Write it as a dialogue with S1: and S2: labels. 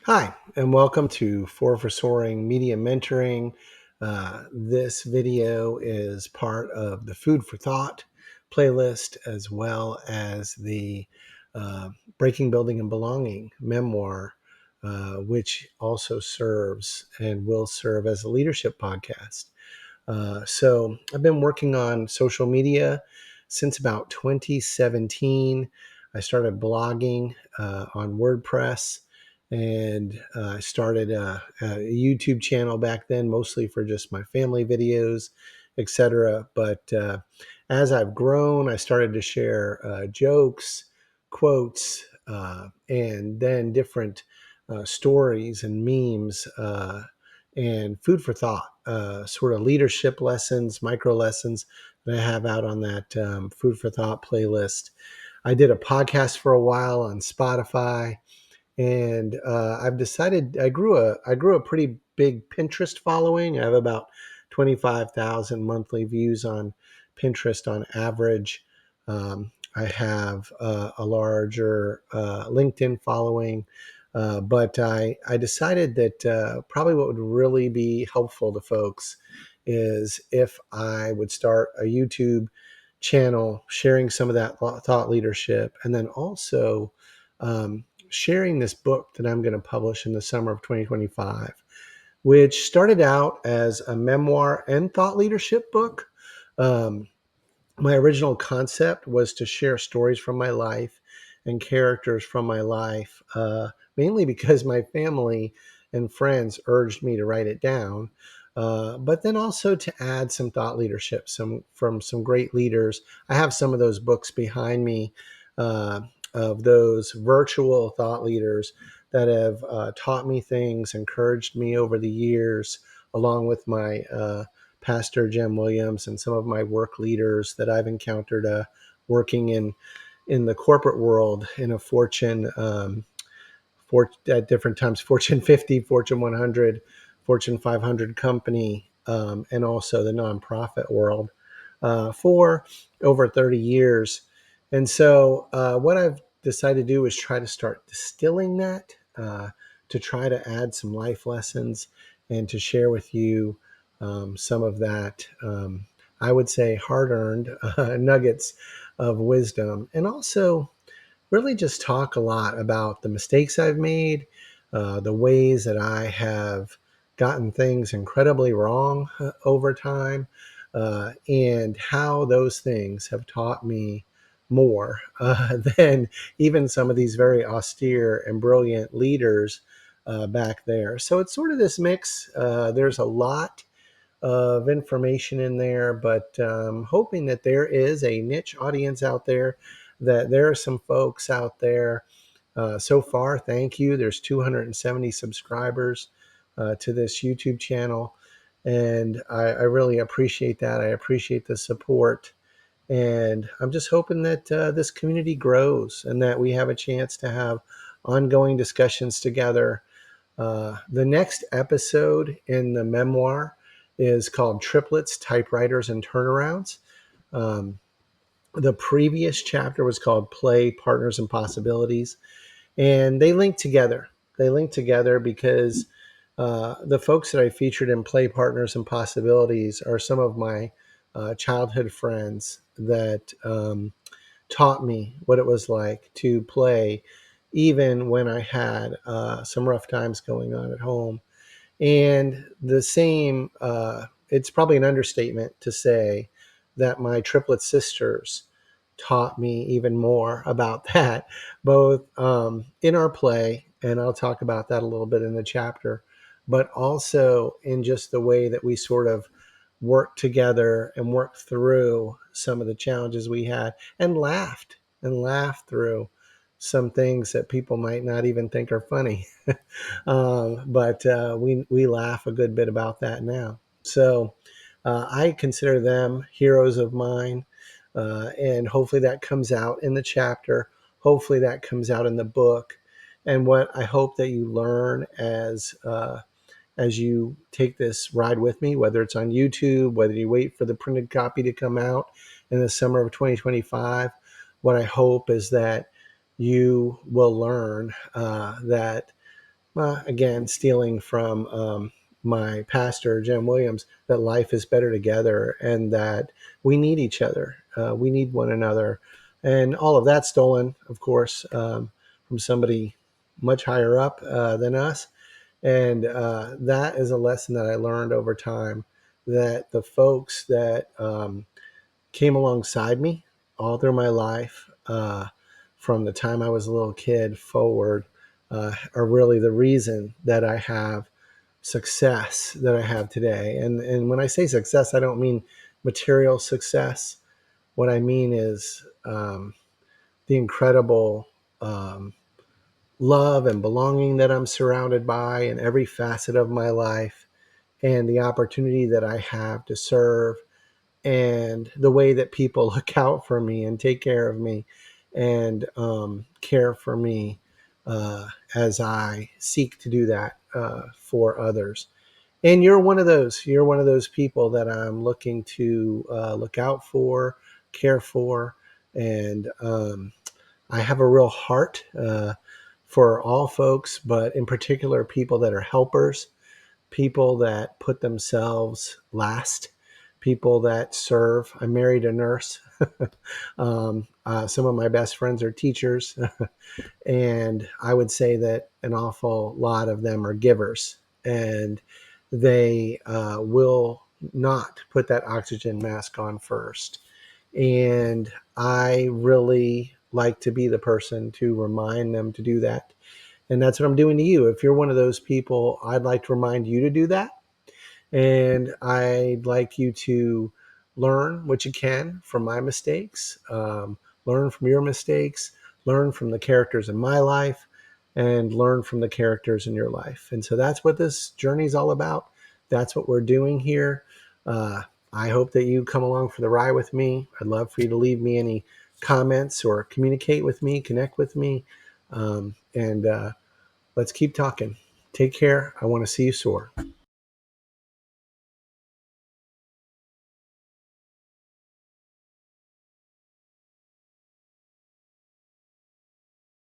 S1: Hi, and welcome to Four4Soaring Media and Mentoring. This video is part of the Food for Thought playlist, as well as the Breaking, Building, and Belonging memoir, which also serves and will serve as a leadership podcast. So I've been working on social media since about 2017. I started blogging on WordPress, and I started a YouTube channel back then, mostly for just my family videos, etc. But as I've grown, I started to share jokes, quotes, and then different stories and memes. And food for thought, sort of leadership lessons, micro lessons that I have out on that food for thought playlist. I did a podcast for a while on Spotify, and I've decided I grew a pretty big Pinterest following. I have about 25,000 monthly views on Pinterest on average. I have a larger LinkedIn following, but I decided that probably what would really be helpful to folks is if I would start a YouTube channel sharing some of that thought leadership, and then also sharing this book that I'm going to publish in the summer of 2025, which started out as a memoir and thought leadership book. Um, my original concept was to share stories from my life and characters from my life, mainly because my family and friends urged me to write it down. But then also to add some thought leadership, some from some great leaders. I have some of those books behind me, uh, of those virtual thought leaders that have taught me things, encouraged me over the years, along with my Pastor Jim Williams and some of my work leaders that I've encountered working in the corporate world in a at different times, Fortune 50, Fortune 100, Fortune 500 company, and also the nonprofit world for over 30 years. And so what I've decided to do is try to start distilling that, to try to add some life lessons and to share with you some of that, I would say, hard earned nuggets of wisdom. And also, really just talk a lot about the mistakes I've made, the ways that I have gotten things incredibly wrong over time, and how those things have taught me more than even some of these very austere and brilliant leaders back there. So it's sort of this mix. There's a lot of information in there, but hoping that there is a niche audience out there, that there are some folks out there. So far, thank you. There's 270 subscribers to this YouTube channel, and I really appreciate that. I appreciate the support. And I'm just hoping that this community grows and that we have a chance to have ongoing discussions together. The next episode in the memoir is called Triplets, Typewriters, and Turnarounds. Um, the previous chapter was called Play, Partners, and Possibilities. And they link together. They link together because the folks that I featured in Play, Partners, and Possibilities are some of my childhood friends that taught me what it was like to play, even when I had some rough times going on at home. And the same, it's probably an understatement to say that my triplet sisters taught me even more about that, both in our play, and I'll talk about that a little bit in the chapter, but also in just the way that we sort of worked together and worked through some of the challenges we had, and laughed through some things that people might not even think are funny. But we laugh a good bit about that now. So I consider them heroes of mine, and hopefully that comes out in the chapter. Hopefully that comes out in the book. And what I hope that you learn as you take this ride with me, whether it's on YouTube, whether you wait for the printed copy to come out in the summer of 2025, what I hope is that you will learn that again, stealing from my pastor, Jim Williams, that life is better together and that we need each other. We need one another. And all of that stolen, of course, from somebody much higher up than us. And that is a lesson that I learned over time, that the folks that came alongside me all through my life, from the time I was a little kid forward, are really the reason that I have success that I have today. And when I say success, I don't mean material success. What I mean is the incredible love and belonging that I'm surrounded by in every facet of my life, and the opportunity that I have to serve, and the way that people look out for me and take care of me and care for me as I seek to do that for others. And you're one of those. You're one of those people that I'm looking to look out for, care for, and I have a real heart for all folks, but in particular, people that are helpers, people that put themselves last, people that serve. I married a nurse. Some of my best friends are teachers. And I would say that an awful lot of them are givers. And they will not put that oxygen mask on first. And I really like to be the person to remind them to do that. And that's what I'm doing to you. If you're one of those people, I'd like to remind you to do that. And I'd like you to learn what you can from my mistakes, learn from your mistakes, learn from the characters in my life, and learn from the characters in your life. And so that's what this journey is all about. That's what we're doing here. Uh, I hope that you come along for the ride with me. I'd love for you to leave me any comments or communicate with me, connect with me, and let's keep talking. Take care. I want to see you soar.